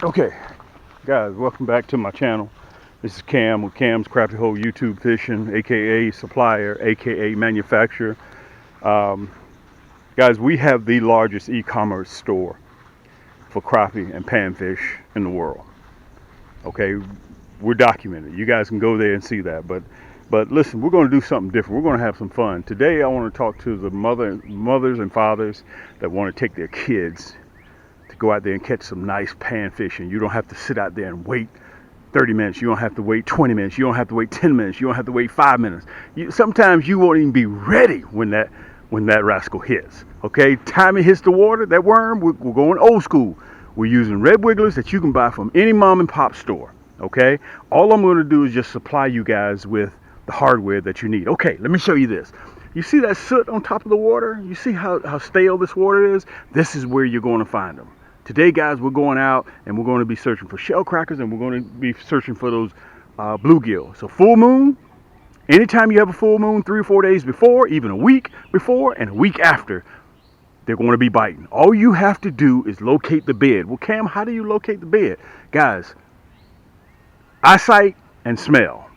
Okay, guys, welcome back to my channel. This is Cam with Cam's Crappie Hole YouTube Fishing, aka supplier, aka manufacturer. Um, Guys, we have the largest e-commerce store for crappie and panfish in the world. Okay, we're documented. You guys can go there and see that. But listen, we're going to do something different. We're going to have some fun today. I want to talk to the mothers and fathers that want to take their kids to go out there and catch some nice panfish, and you don't have to sit out there and wait 30 minutes. You don't have to wait 20 minutes. You don't have to wait 10 minutes. You don't have to wait 5 minutes. Sometimes you won't even be ready when that rascal hits. Okay, time it hits the water, that worm, we're going old school. We're using red wigglers that you can buy from any mom and pop store. Okay, all I'm going to do is just supply you guys with the hardware that you need. Okay, let me show you this. You see that soot on top of the water? You see how stale this water is? This is where you're going to find them. Today, guys, we're going out and we're going to be searching for shell crackers, and we're going to be searching for those bluegill. So full moon, anytime you have a full moon, 3 or 4 days before, even a week before and a week after, they're going to be biting. All you have to do is locate the bed. Well, Cam, how do you locate the bed? Guys, eyesight and smell.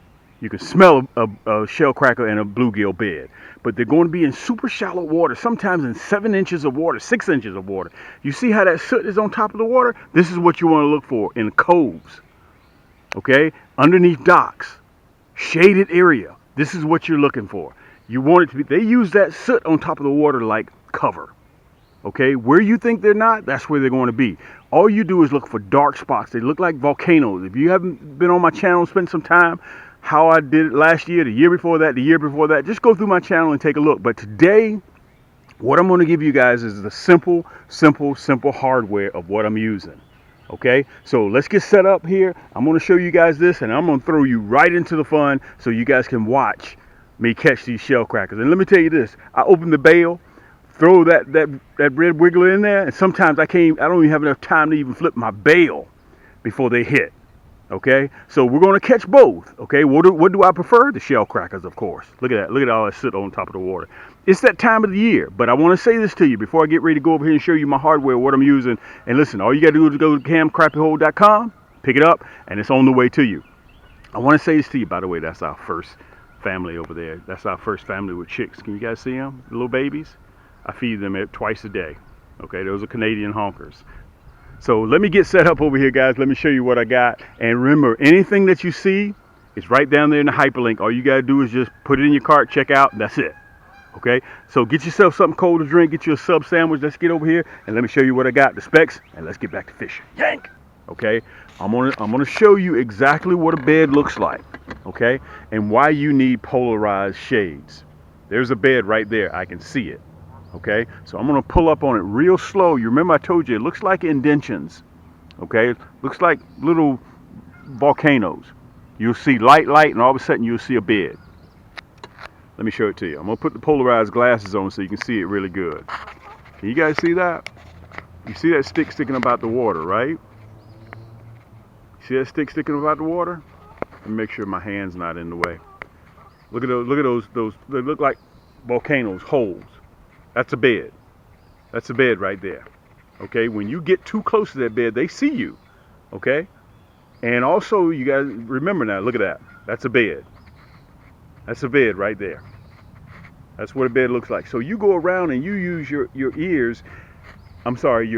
You can smell a shell cracker and a bluegill bed, but they're going to be in super shallow water, sometimes in 7 inches of water, 6 inches of water. You see how that soot is on top of the water? This is what you want to look for in coves, okay? Underneath docks, shaded area. This is what you're looking for. You want it to be, they use that soot on top of the water like cover. Okay, where you think they're not, that's where they're going to be. All you do is look for dark spots. They look like volcanoes. If you haven't been on my channel, spend some time, how I did it last year, the year before that, just go through my channel and take a look. But today, what I'm going to give you guys is the simple hardware of what I'm using. Okay, so let's get set up here. I'm going to show you guys this, and I'm going to throw you right into the fun so you guys can watch me catch these shell crackers. And let me tell you this, I opened the bail, throw that red wiggler in there, and sometimes I don't even have enough time to even flip my bail before they hit. Okay, so we're going to catch both. Okay, what do I prefer? The shell crackers, of course. Look at that. Look at all that soot on top of the water. It's that time of the year. But I want to say this to you before I get ready to go over here and show you my hardware, what I'm using. And listen, all you got to do is go to camcrappieHole.com, pick it up, and it's on the way to you. I want to say this to you, by the way. That's our first family over there. That's our first family with chicks. Can you guys see them? The little babies? I feed them twice a day. Okay, those are Canadian honkers. So let me get set up over here, guys. Let me show you what I got. And remember, anything that you see is right down there in the hyperlink. All you got to do is just put it in your cart, check out, and that's it. Okay, so get yourself something cold to drink, get you a sub sandwich. Let's get over here and let me show you what I got, the specs, and let's get back to fishing. Yank! Okay, I'm gonna show you exactly what a bed looks like, okay, and why you need polarized shades. There's a bed right there. I can see it. Okay, so I'm going to pull up on it real slow. You remember I told you it looks like indentions. Okay, it looks like little volcanoes. You'll see light, and all of a sudden you'll see a bed. Let me show it to you. I'm going to put the polarized glasses on so you can see it really good. Can you guys see that? You see that stick sticking about the water, right? See that stick sticking about the water? Let me make sure my hand's not in the way. Look at those, they look like volcanoes, holes. That's a bed. That's a bed right there. Okay, when you get too close to that bed, they see you. Okay, and also you guys remember now, look at that. That's a bed. That's a bed right there. That's what a bed looks like. So you go around and you use your ears. I'm sorry,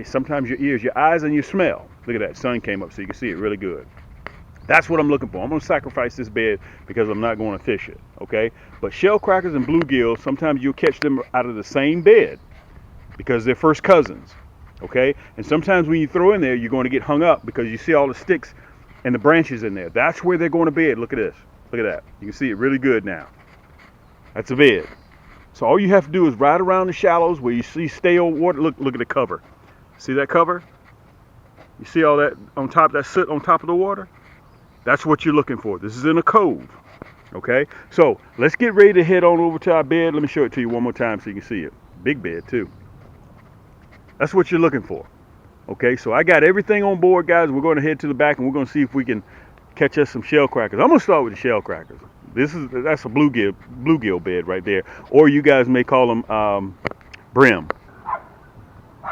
sometimes your ears, your eyes, and your smell. Look at that. Sun came up so you can see it really good. That's what I'm looking for. I'm going to sacrifice this bed because I'm not going to fish it, okay? But shell crackers and bluegill, sometimes you'll catch them out of the same bed because they're first cousins, okay? And sometimes when you throw in there, you're going to get hung up because you see all the sticks and the branches in there. That's where they're going to bed. Look at this. Look at that. You can see it really good now. That's a bed. So all you have to do is ride around the shallows where you see stale water. Look at the cover. See that cover? You see all that on top, that soot on top of the water? That's what you're looking for. This is in a cove. Okay, so let's get ready to head on over to our bed. Let me show it to you one more time so you can see it. Big bed too. That's what you're looking for. Okay, so I got everything on board, guys. We're going to head to the back and we're going to see if we can catch us some shell crackers. I'm going to start with the shell crackers. That's a bluegill bed right there, or you guys may call them brim.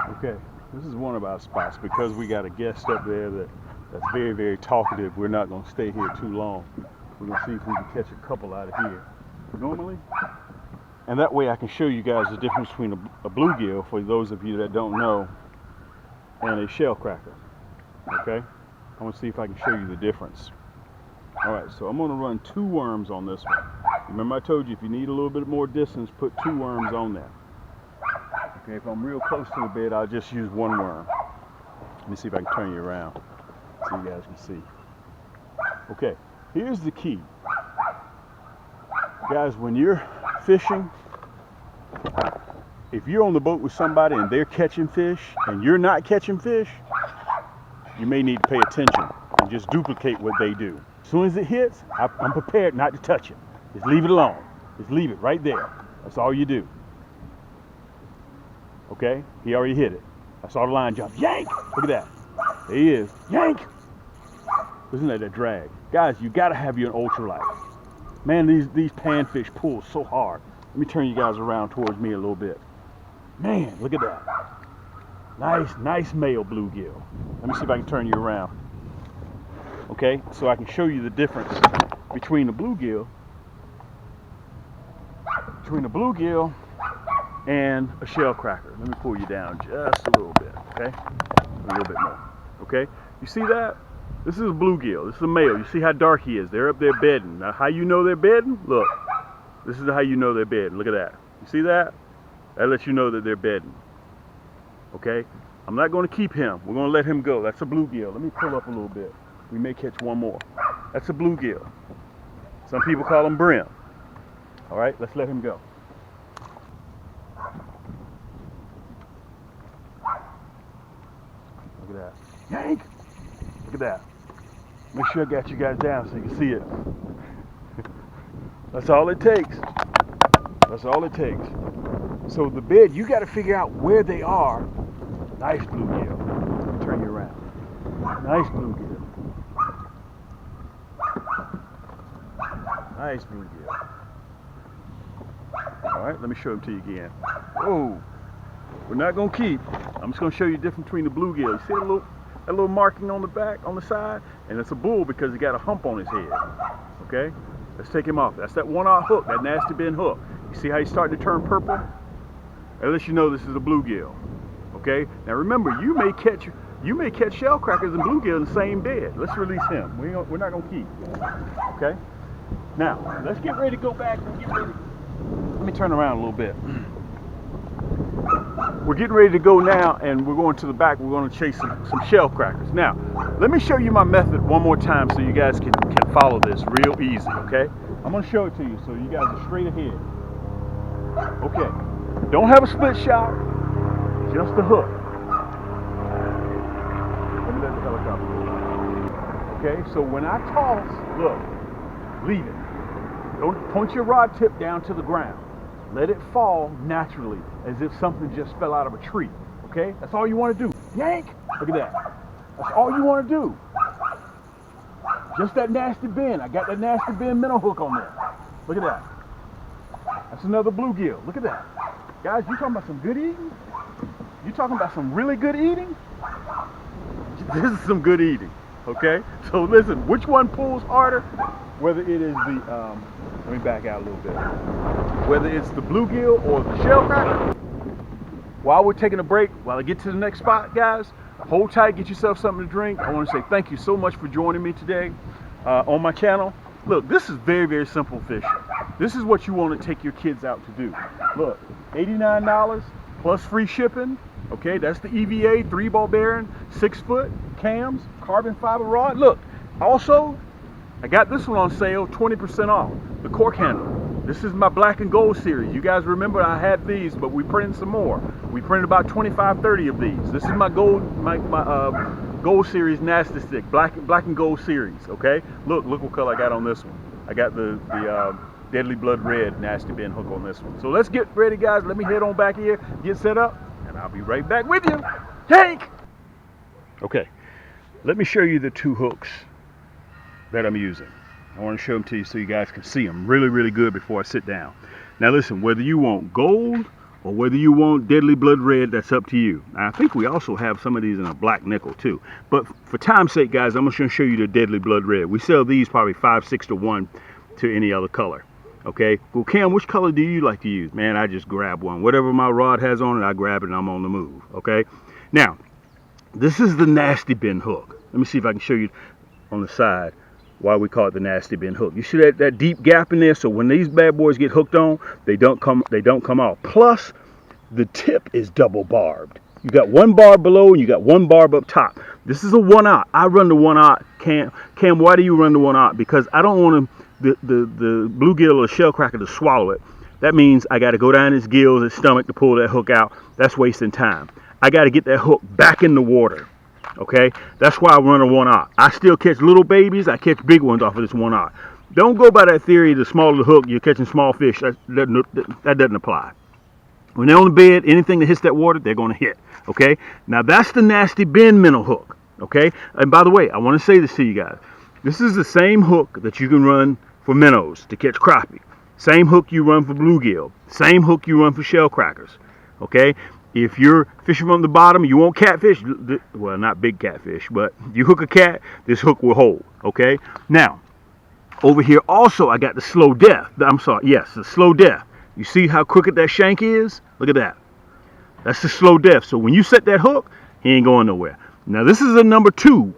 Okay, This is one of our spots because we got a guest up there that's very, very talkative. We're not going to stay here too long. We're going to see if we can catch a couple out of here normally. And that way I can show you guys the difference between a bluegill, for those of you that don't know, and a shell cracker. Okay? I want to see if I can show you the difference. Alright, so I'm going to run 2 worms on this one. Remember I told you if you need a little bit more distance, put 2 worms on there. Okay, if I'm real close to the bed, I'll just use 1 worm. Let me see if I can turn you around so you guys can see. Okay, here's the key. Guys, when you're fishing, if you're on the boat with somebody and they're catching fish and you're not catching fish, you may need to pay attention and just duplicate what they do. As soon as it hits, I'm prepared not to touch it. Just leave it alone. Just leave it right there. That's all you do. Okay? He already hit it. I saw the line jump. Yank! Look at that. There he is. Yank! Isn't that a drag? Guys, you gotta have your ultralight. Man, these panfish pull so hard. Let me turn you guys around towards me a little bit. Man, look at that. Nice male bluegill. Let me see if I can turn you around. Okay, so I can show you the difference between the bluegill and a shell cracker. Let me pull you down just a little bit, okay? A little bit more, okay? You see that? This is a bluegill. This is a male. You see how dark he is. They're up there bedding. Now, how you know they're bedding? Look. This is how you know they're bedding. Look at that. You see that? That lets you know that they're bedding. Okay? I'm not going to keep him. We're going to let him go. That's a bluegill. Let me pull up a little bit. We may catch one more. That's a bluegill. Some people call him brim. All right? Let's let him go. Look at that. Yank! Look at that. Make sure I got you guys down so you can see it. That's all it takes. That's all it takes. So the bed, you got to figure out where they are. Nice bluegill. Turn you around. Nice bluegill. Nice bluegill. All right, let me show them to you again. Whoa. We're not going to keep. I'm just going to show you the difference between the bluegill. You see that little marking on the back, on the side? And it's a bull because he got a hump on his head. Okay? Let's take him off. That's that 1/0 hook, that nasty bend hook. You see how he's starting to turn purple? That lets you know this is a bluegill. Okay? Now remember, you may catch shell crackers and bluegill in the same bed. Let's release him. We're not going to keep. Okay? Now, let's get ready to go back and get ready. Let me turn around a little bit. We're getting ready to go now, and we're going to the back. We're going to chase some shell crackers. Now, let me show you my method one more time so you guys can follow this real easy, okay? I'm going to show it to you so you guys are straight ahead. Okay, don't have a split shot, just a hook. Let me let the helicopter go. Okay, so when I toss, look, leave it. Don't point your rod tip down to the ground. Let it fall naturally, as if something just fell out of a tree. Okay? That's all you want to do. Yank! Look at that. That's all you want to do. Just that nasty bend. I got that nasty bend minnow hook on there. Look at that. That's another bluegill. Look at that. Guys, you talking about some good eating? You talking about some really good eating? This is some good eating. Okay? So listen, which one pulls harder? Whether it is the, let me back out a little bit. Whether it's the bluegill or the shell cracker. While we're taking a break, while I get to the next spot, guys, hold tight, get yourself something to drink. I want to say thank you so much for joining me today on my channel. Look, this is very, very simple fishing. This is what you want to take your kids out to do. Look, $89 plus free shipping. Okay, that's the EVA 3-ball bearing, 6-foot cams, carbon fiber rod. Look, also, I got this one on sale, 20% off, the cork handle. This is my black and gold series. You guys remember I had these, but we printed some more. We printed about 25, 30 of these. This is my gold, my gold series nasty stick, black and gold series. Okay, look what color I got on this one. I got the deadly blood red nasty bend hook on this one. So let's get ready, guys. Let me head on back here, get set up, and I'll be right back with you. Yank! Okay, let me show you the 2 hooks that I'm using. I want to show them to you so you guys can see them really, really good before I sit down. Now listen, whether you want gold or whether you want deadly blood red, that's up to you. I think we also have some of these in a black nickel too. But for time's sake, guys, I'm just going to show you the deadly blood red. We sell these probably 5-6 to 1 to any other color. Okay, well, Cam, which color do you like to use? Man, I just grab one. Whatever my rod has on it, I grab it and I'm on the move. Okay, now, this is the nasty bin hook. Let me see if I can show you on the side why we call it the nasty bin hook. You see that deep gap in there? So when these bad boys get hooked on, they don't come off. Plus, the tip is double barbed. You got one barb below and you got one barb up top. This is a 1/0. I run the 1/0. Cam, why do you run the 1/0? Because I don't want the bluegill or shell cracker to swallow it. That means I got to go down his gills, his stomach to pull that hook out. That's wasting time. I got to get that hook back in the water. Okay, that's why I run a 1/0. I still catch little babies. I catch big ones off of this 1/0. Don't go by that theory. The smaller the hook, you're catching small fish. That doesn't apply. When they're on the bed, anything that hits that water, they're going to hit. Okay, now that's the nasty bin minnow hook. Okay, and by the way, I want to say this to you guys. This is the same hook that you can run for minnows to catch crappie. Same hook you run for bluegill. Same hook you run for shell crackers. Okay, if you're fishing from the bottom, you want catfish. Well, not big catfish, but you hook a cat, this hook will hold. Okay, now over here also I got the slow death. I'm sorry, yes, the slow death. You see how crooked that shank is? Look at that. That's the slow death. So when you set that hook, he ain't going nowhere. Now this is a number 2.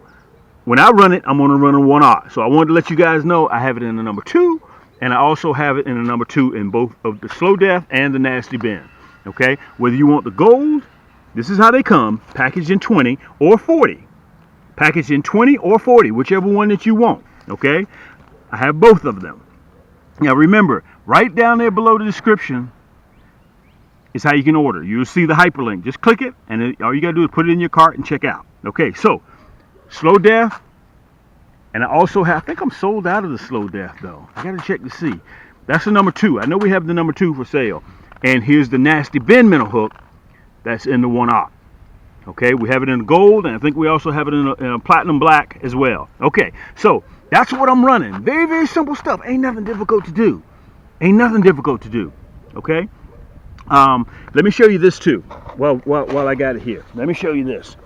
When I run it, I'm going to run a 1/0. So I wanted to let you guys know I have it in the number 2, and I also have it in the number 2 in both of the slow death and the nasty bin. Okay, whether you want the gold, this is how they come, packaged in 20 or 40. Packaged in 20 or 40, whichever one that you want. Okay, I have both of them. Now remember, right down there below the description is how you can order. You'll see the hyperlink. Just click it, and then all you got to do is put it in your cart and check out. Okay, so slow death, and I also have, I think I'm sold out of the slow death though. I got to check to see. That's the number 2. I know we have the number 2 for sale. And here's the nasty bin minnow hook that's in the 1/0. Okay, we have it in gold, and I think we also have it in a platinum black as well. Okay, so that's what I'm running. Very, very simple stuff. Ain't nothing difficult to do. Ain't nothing difficult to do. Okay, let me show you this too. While I got it here, let me show you this.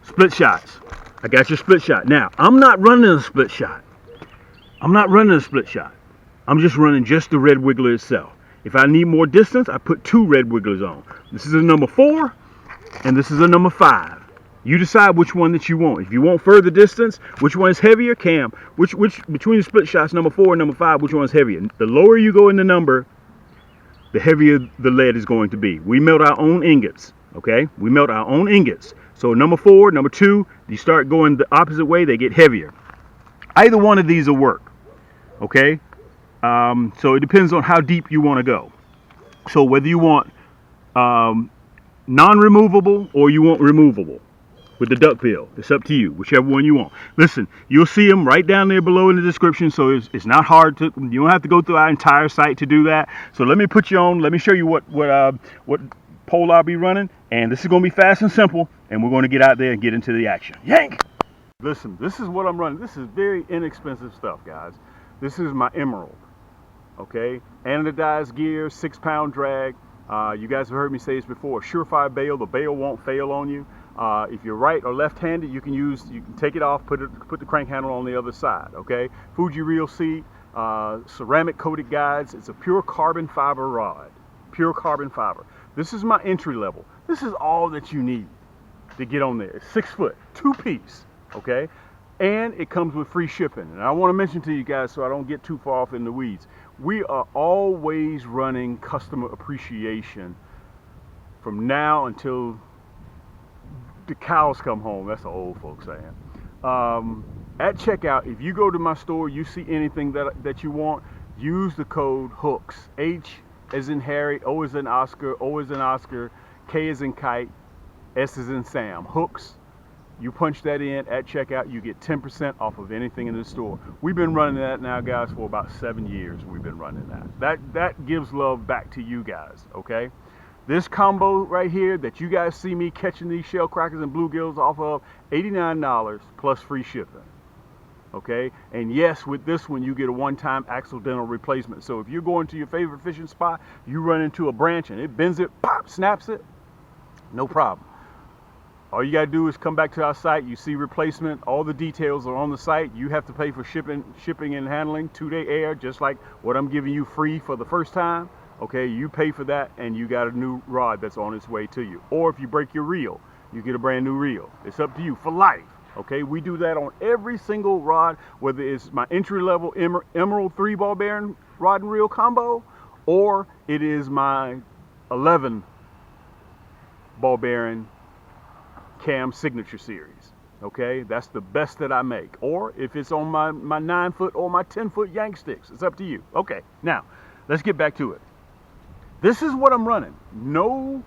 Split shots. I got your split shot. Now I'm not running a split shot. I'm not running a split shot. I'm just running just the red wiggler itself. If I need more distance, I put 2 red wigglers on. This is a number 4, and this is a number 5. You decide which one that you want. If you want further distance, which one is heavier? Cam, which between the split shots, number 4 and number 5, which one is heavier? The lower you go in the number, the heavier the lead is going to be. We melt our own ingots. Okay, we melt our own ingots. So number 4, number 2, you start going the opposite way, they get heavier. Either one of these will work. Okay. So it depends on how deep you want to go. So whether you want non-removable or you want removable with the duckbill, it's up to you, whichever one you want. Listen, you'll see them right down there below in the description, so it's not hard to, you don't have to go through our entire site to do that. So let me put you on, let me show you what pole I'll be running, and this is going to be fast and simple, and we're going to get out there and get into the action. Yank! Listen, this is what I'm running. This is very inexpensive stuff, guys. This is my Emerald. Okay, anodized gear, 6-pound drag. You guys have heard me say this before. Surefire bail. The bail won't fail on you. If you're right or left-handed, you can take it off, put the crank handle on the other side. Okay, Fuji Reel seat, ceramic coated guides. It's a pure carbon fiber rod. Pure carbon fiber. This is my entry level. This is all that you need to get on there. It's 6 foot, 2-piece. Okay, and it comes with free shipping. And I want to mention to you guys, so I don't get too far off in the weeds, we are always running customer appreciation from now until the cows come home. That's the old folks saying. At checkout, if you go to my store, you see anything that you want, use the code HOOKS. H as in Harry, O as in Oscar, O as in Oscar, K as in Kite, S as in Sam. HOOKS. You punch that in at checkout, you get 10% off of anything in the store. We've been running that now, guys, for about 7 years. We've been running that. That gives love back to you guys, okay? This combo right here that you guys see me catching these shell crackers and bluegills off of, $89 plus free shipping. Okay, and yes, with this one you get a one-time accidental replacement. So if you're going to your favorite fishing spot, you run into a branch and it bends it, pop, snaps it, no problem. All you gotta do is come back to our site. You see replacement. All the details are on the site. You have to pay for shipping and handling, 2-day air, just like what I'm giving you free for the first time. Okay, you pay for that, and you got a new rod that's on its way to you. Or if you break your reel, you get a brand new reel. It's up to you for life. Okay, we do that on every single rod, whether it's my entry-level Emerald 3 ball bearing rod and reel combo, or it is my 11 ball bearing Cam Signature Series. Okay, that's the best that I make. Or if it's on my 9-foot or my 10-foot yank sticks, it's up to you. Okay, now let's get back to it. This is what I'm running. No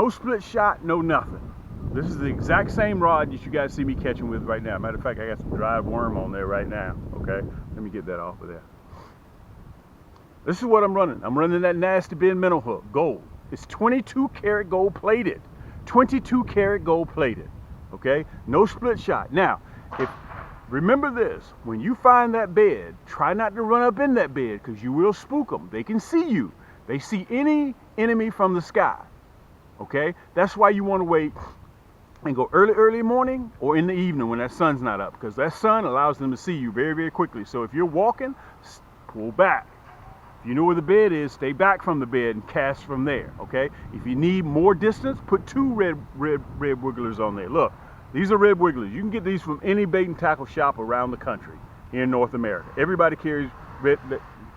split shot, no nothing. This is the exact same rod that you guys see me catching with right now. Matter of fact, I got some dried worm on there right now. Okay, let me get that off of there. This is what I'm running. I'm running that Nasty Ben Minnow hook, gold. It's 22 karat gold plated. 22 karat gold plated. Okay, no split shot. Now, remember this, when you find that bed, try not to run up in that bed, because you will spook them. They can see you. They see any enemy from the sky. Okay, that's why you want to wait and go early morning or in the evening when that sun's not up, because that sun allows them to see you very quickly. So if you're walking, pull back. If you know where the bed is, stay back from the bed and cast from there. Okay, if you need more distance, put 2 red wigglers on there. Look, these are red wigglers. You can get these from any bait and tackle shop around the country here in North America. Everybody carries red.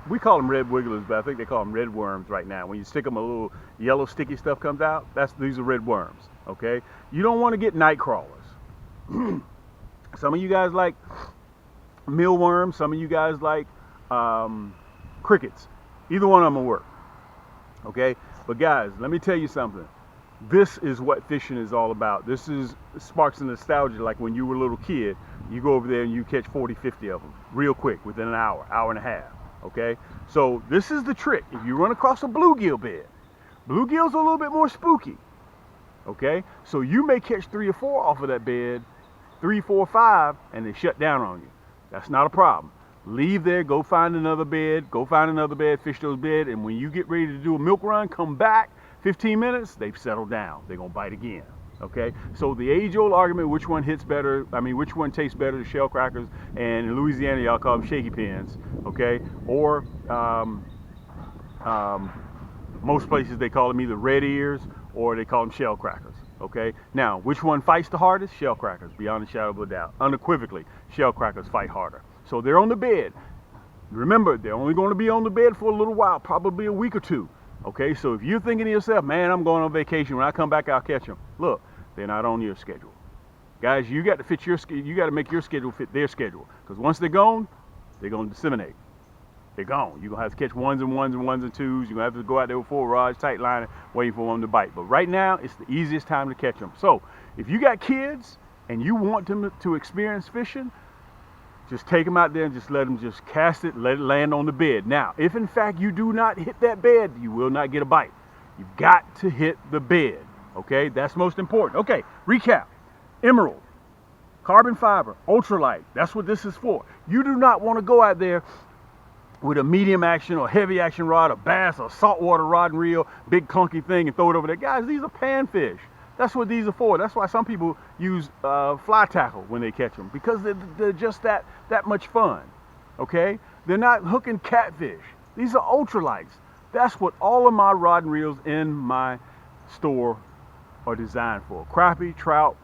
We call them red wigglers, but I think they call them red worms right now. When you stick them, a little yellow sticky stuff comes out. These are red worms. Okay, you don't want to get night crawlers. Some of you guys like mealworms. Some of you guys like crickets. Either one of them will work. Okay, but guys, let me tell you something. This is what fishing is all about. This sparks a nostalgia, like when you were a little kid. You go over there and you catch 40, 50 of them real quick within an hour and a half. Okay, so this is the trick. If you run across a bluegill bed, bluegills are a little bit more spooky. Okay, so you may catch 3 or 4 off of that bed, 3, 4, 5, and they shut down on you. That's not a problem. Leave there, go find another bed, fish those beds, and when you get ready to do a milk run, come back, 15 minutes, they've settled down. They're gonna bite again. Okay, so the age-old argument, which one tastes better, the shell crackers, and in Louisiana y'all call them shaky pins, okay, or most places they call them either red ears or they call them shell crackers. Okay, now which one fights the hardest? Shell crackers, beyond a shadow of a doubt. Unequivocally, shell crackers fight harder. So they're on the bed. Remember, they're only going to be on the bed for a little while, probably a week or 2. Okay, so if you're thinking to yourself, man, I'm going on vacation, when I come back I'll catch them. Look, they're not on your schedule. Guys, you got to fit you got to make your schedule fit their schedule, because once they're gone, they're going to disseminate. They're gone. You're going to have to catch ones and 2s. You're going to have to go out there with 4 rods, tight lining, waiting for them to bite. But right now, it's the easiest time to catch them. So if you got kids and you want them to experience fishing, just take them out there and just let them just cast it, let it land on the bed. Now, if in fact you do not hit that bed, you will not get a bite. You've got to hit the bed. Okay, that's most important. Okay, recap. Emerald, carbon fiber, ultralight. That's what this is for. You do not want to go out there with a medium action or heavy action rod, a bass or saltwater rod and reel, big clunky thing, and throw it over there. Guys, these are panfish. That's what these are for. That's why some people use fly tackle when they catch them, because they're just that much fun. Okay, they're not hooking catfish. These are ultralights. That's what all of my rod and reels in my store are designed for. Crappie, trout,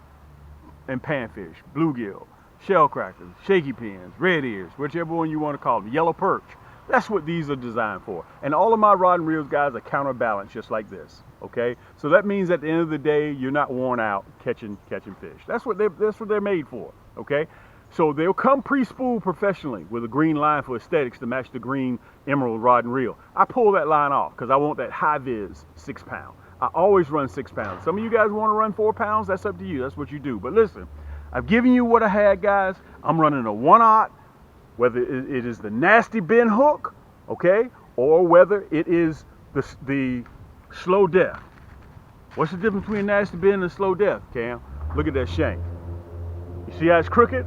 and panfish, bluegill, shell crackers, shaky pins, red ears, whichever one you want to call them, yellow perch. That's what these are designed for. And all of my rod and reels, guys, are counterbalanced just like this. Okay, so that means at the end of the day, you're not worn out catching fish. That's what they're made for. Okay, so they'll come pre-spooled professionally with a green line for aesthetics to match the green emerald rod and reel. I pull that line off because I want that high vis 6 pound. I always run 6 pounds. Some of you guys want to run 4 pounds. That's up to you. That's what you do. But listen, I've given you what I had, guys. I'm running a 1/0, whether it is the Nasty Ben hook, okay, or whether it is the slow death. What's the difference between Nasty Ben and slow death, Cam? Look at that shank. You see how it's crooked?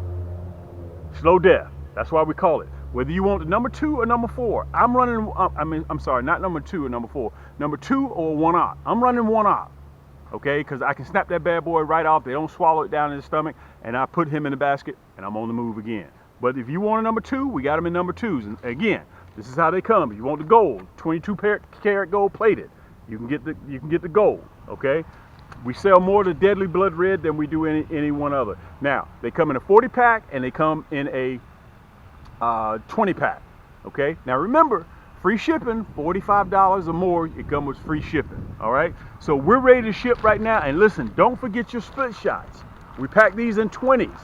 Slow death. That's why we call it. Whether you want the number 2 or number 4, I'm running. I'm sorry, not number 2 or number 4. Number 2 or 1-aught. I'm running 1-aught. Okay, because I can snap that bad boy right off. They don't swallow it down in the stomach, and I put him in the basket, and I'm on the move again. But if you want a number 2, we got them in number 2s. And again, this is how they come. If you want the gold, 22 karat gold plated, you can get the gold. Okay, we sell more of the Deadly Blood Red than we do any one other. Now they come in a 40 pack and they come in a 20 pack. Okay, now remember, free shipping, $45 or more, it comes with free shipping. All right, so we're ready to ship right now. And listen, don't forget your split shots. We pack these in 20s.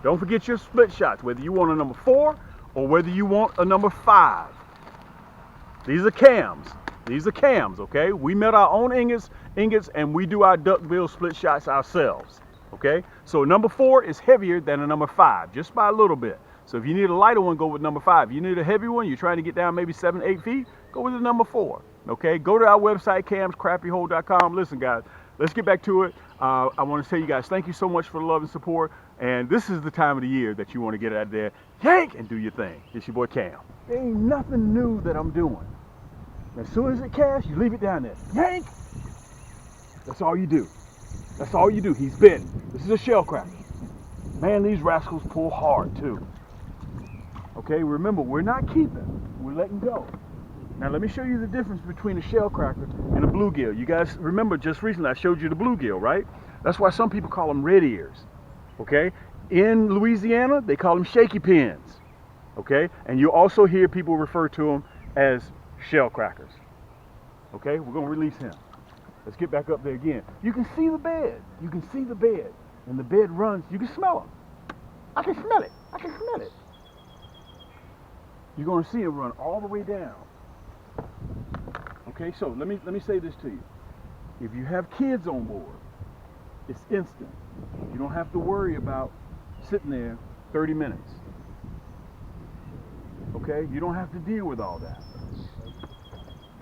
Don't forget your split shots, whether you want a number 4 or whether you want a number 5. These are cams. These are cams, okay? We melt our own ingots, and we do our duckbill split shots ourselves, okay? So number 4 is heavier than a number 5, just by a little bit. So if you need a lighter one, go with number 5. If you need a heavy one, you're trying to get down maybe 7, 8 feet, go with the number 4, okay? Go to our website, camscrappyhole.com. Listen, guys, let's get back to it. I want to tell you guys, thank you so much for the love and support. And this is the time of the year that you want to get out there, yank, and do your thing. It's your boy Cam. There ain't nothing new that I'm doing. As soon as it casts, you leave it down there. Yank! That's all you do. That's all you do. He's bitten. This is a shell cracker. Man, these rascals pull hard too. Okay, remember, we're not keeping. We're letting go. Now let me show you the difference between a shell cracker and a bluegill. You guys remember just recently I showed you the bluegill, right? That's why some people call them red ears. Okay? In Louisiana, they call them shaky pins. Okay? And you also hear people refer to them as shell crackers. Okay, we're going to release him. Let's get back up there again. You can see the bed. You can see the bed. And the bed runs. You can smell him. I can smell it. I can smell it. You're going to see him run all the way down. Okay, so let me say this to you. If you have kids on board, it's instant. You don't have to worry about sitting there 30 minutes. Okay, you don't have to deal with all that.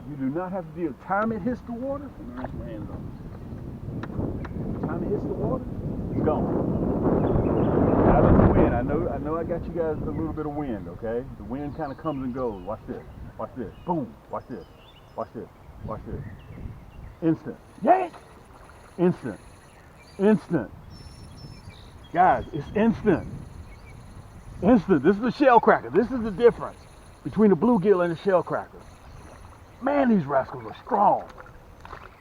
You do not have to deal. Time it hits the water, let me rinse my hands off. Time it hits the water, it's gone. Out of the wind. I know I got you guys a little bit of wind, okay? The wind kind of comes and goes. Watch this. Watch this. Boom. Watch this. Watch this. Watch this. Instant. Yank! Instant. Instant. Guys, it's instant. Instant. This is the shell cracker. This is the difference between the bluegill and the shell cracker. Man, these rascals are strong.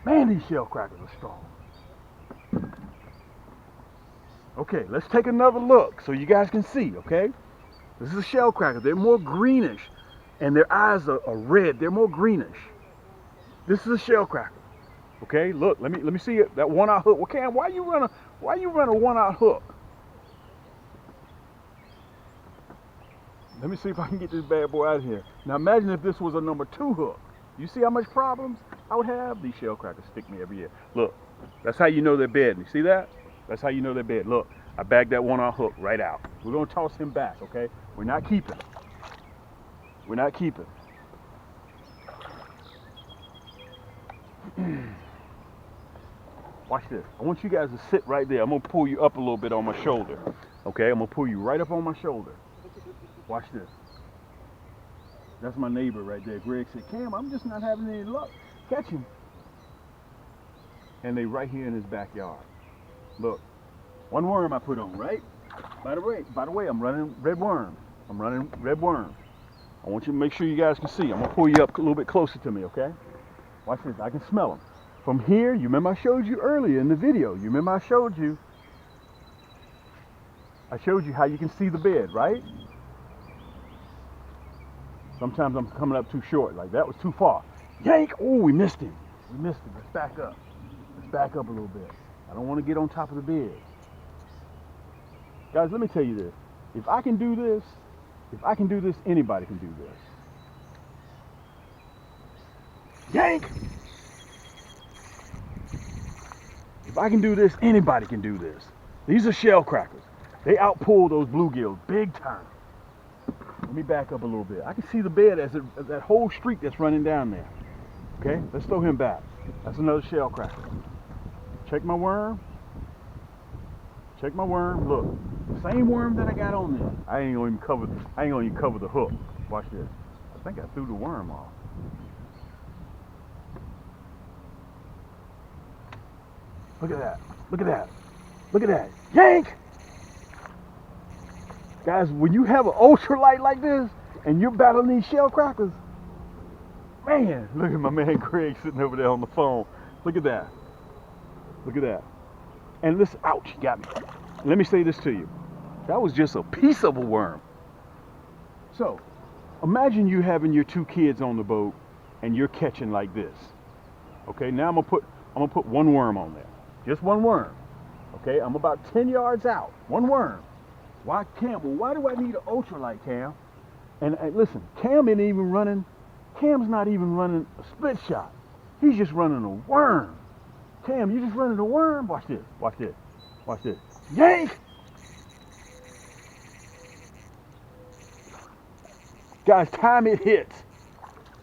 Man, these shell crackers are strong. Okay, let's take another look so you guys can see, okay? This is a shell cracker. They're more greenish, and their eyes are red. They're more greenish. This is a shell cracker. Okay, look, let me see it. That 1-aught hook. Well, Cam, why you run a 1-aught hook? Let me see if I can get this bad boy out of here. Now imagine if this was a number 2 hook. You see how much problems I would have? These shell crackers stick me every year. Look, that's how you know they're bed. You see that? That's how you know they're bed. Look, I bagged that 1-aught hook right out. We're gonna toss him back, okay? We're not keeping. We're not keeping. Watch this. I want you guys to sit right there. I'm gonna pull you up a little bit on my shoulder. Okay, I'm gonna pull you right up on my shoulder. Watch this. That's my neighbor right there. Greg said, Cam, I'm just not having any luck catching. And they right here in his backyard. Look, one worm I put on, right? By the way, I'm running red worm. I want you to make sure you guys can see. I'm gonna pull you up a little bit closer to me, okay? Watch this, I can smell them. From here, you remember I showed you earlier in the video. You remember I showed you how you can see the bed, right? Sometimes I'm coming up too short, like that was too far. Yank! Oh, we missed him. Let's back up. Let's back up a little bit. I don't want to get on top of the bed. Guys, let me tell you this. If I can do this, anybody can do this. Yank! If I can do this, anybody can do this. These are shell crackers. They outpull those bluegills big time. Let me back up a little bit. I can see the bed as that whole streak that's running down there. Okay, let's throw him back. That's another shell cracker. Check my worm. Check my worm. Look, Same worm that I got on there. I ain't gonna even cover the hook. Watch this. I think I threw the worm off. Look at that. Look at that. Look at that. Yank! Guys, when you have an ultralight like this and you're battling these shell crackers, man, look at my man Craig sitting over there on the phone. Look at that. Look at that. And this, ouch, you got me. Let me say this to you. That was just a piece of a worm. So, imagine you having your two kids on the boat and you're catching like this. Okay, now I'm gonna put one worm on there. Just one worm. Okay, I'm about 10 yards out. One worm. Why, Cam? Well, why do I need an ultralight, Cam? And listen, Cam's not even running a split shot. He's just running a worm. Cam, you just running a worm? Watch this. Watch this. Watch this. Yank! Guys, time it hits,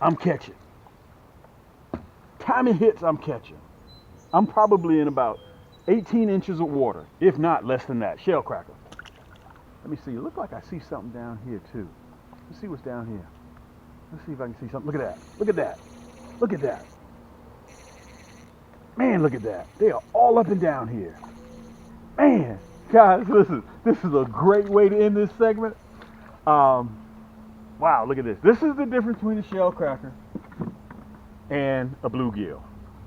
I'm catching. Time it hits, I'm catching. I'm probably in about 18 inches of water, if not less than that. Shell cracker. Let me see. It looks like I see something down here too. Let's see what's down here. Let's see if I can see something. Look at that. Look at that. Look at that. Man, look at that. They are all up and down here. Man, guys, listen. This is a great way to end this segment. Wow, look at this. This is the difference between a shell cracker and a bluegill.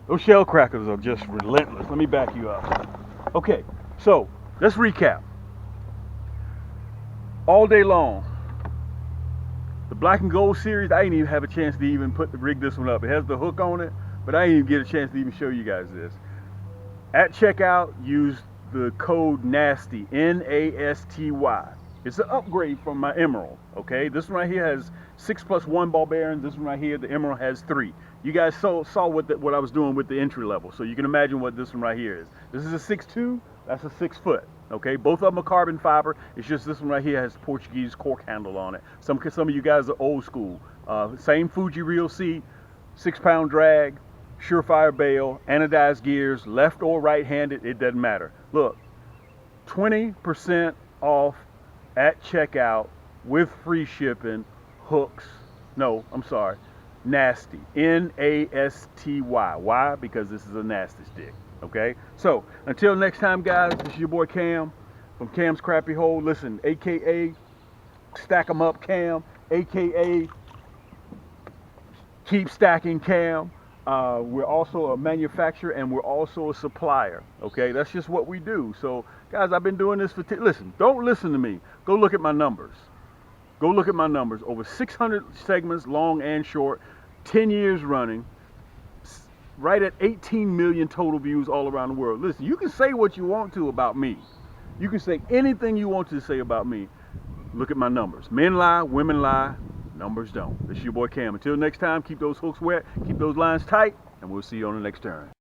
Those shell crackers are just relentless. Let me back you up. Okay, so let's recap. All day long, the black and gold series, I didn't even have a chance to even rig this one up. It has the hook on it, but I didn't even get a chance to even show you guys this. At checkout, use the code NASTY, N-A-S-T-Y. It's an upgrade from my Emerald, okay? This one right here has 6+1 ball bearings. This one right here, the Emerald, has 3. You guys saw what I was doing with the entry level, so you can imagine what this one right here is. This is a 6'2", that's a 6 foot, okay? Both of them are carbon fiber. It's just this one right here has Portuguese cork handle on it. Some of you guys are old school. Same Fuji reel seat, 6-pound drag, surefire bail, anodized gears, left or right-handed, it doesn't matter. Look, 20% off at checkout with free shipping, hooks. No, I'm sorry, nasty. N-A-S-T-Y. Why? Because this is a nasty stick. Okay? So, until next time, guys, this is your boy Cam from Cam's Crappie Hole. Listen, AKA Stack 'em Up Cam, AKA Keep Stacking Cam. We're also a manufacturer and we're also a supplier. Okay, that's just what we do. So, guys, I've been doing this for. Listen, don't listen to me. Go look at my numbers. Go look at my numbers. Over 600 segments, long and short, 10 years running, right at 18 million total views all around the world. Listen, you can say what you want to about me. You can say anything you want to say about me. Look at my numbers. Men lie, women lie. Numbers don't. This is your boy Cam. Until next time, keep those hooks wet, keep those lines tight, and we'll see you on the next turn.